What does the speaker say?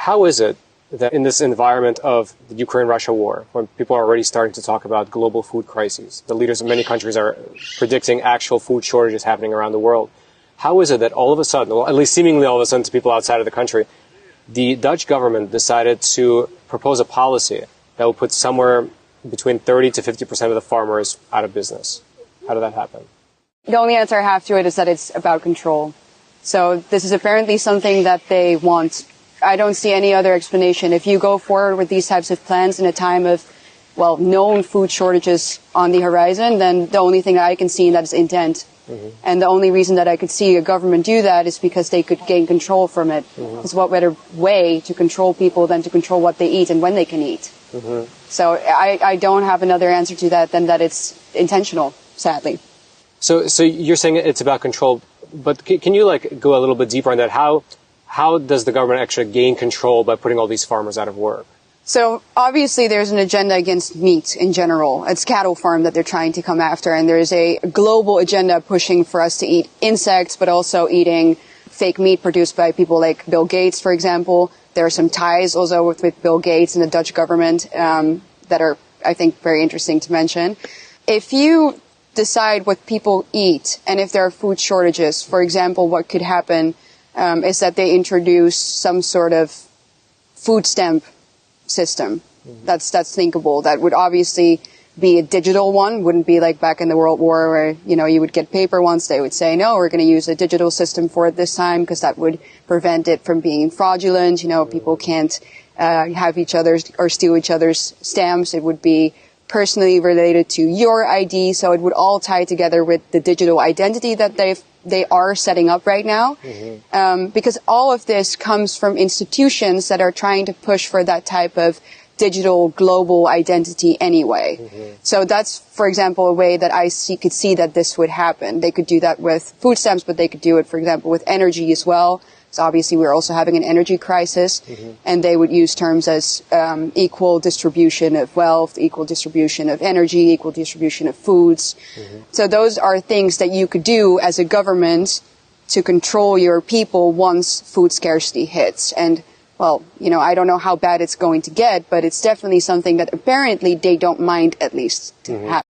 how is it that in this environment of the Ukraine-Russia war, when people are already starting to talk about global food crises, the leaders of many countries are predicting actual food shortages happening around the world, how is it that all of a sudden, well, at least seemingly all of a sudden to people outside of the country, the Dutch government decided to propose a policy that will put somewhere between 30 to 50% of the farmers out of business? How did that happen? The only answer I have to it is that it's about control. So this is apparently something that they want. I don't see any other explanation. If you go forward with these types of plans in a time of, well, known food shortages on the horizon, then the only thing I can see that is intent. Mm-hmm. And the only reason that I could see a government do that is because they could gain control from it. Mm-hmm. Because what better way to control people than to control what they eat and when they can eat? Mm-hmm. So I don't have another answer to that than that it's intentional, sadly. So you're saying it's about control, but can you go a little bit deeper on that? How does the government actually gain control by putting all these farmers out of work? So obviously there's an agenda against meat in general. It's cattle farm that they're trying to come after, and there's a global agenda pushing for us to eat insects, but also eating fake meat produced by people like Bill Gates, for example. There are some ties also with Bill Gates and the Dutch government that are, I think, very interesting to mention. If you decide what people eat, and if there are food shortages, for example, what could happen is that they introduce some sort of food stamp system. Mm-hmm. That's thinkable. That would obviously be a digital one. Wouldn't be like back in the World War where, you would get paper ones. They would say, no, we're going to use a digital system for it this time because that would prevent it from being fraudulent. People can't have each other's or steal each other's stamps. It would be personally related to your ID, so it would all tie together with the digital identity that they are setting up right now. Mm-hmm. Because all of this comes from institutions that are trying to push for that type of digital global identity anyway. Mm-hmm. So that's, for example, a way that I could see that this would happen. They could do that with food stamps, but they could do it, for example, with energy as well. So obviously we're also having an energy crisis, mm-hmm. and they would use terms as equal distribution of wealth, equal distribution of energy, equal distribution of foods. Mm-hmm. So those are things that you could do as a government to control your people once food scarcity hits. And, well, I don't know how bad it's going to get, but it's definitely something that apparently they don't mind, at least, to mm-hmm. happen.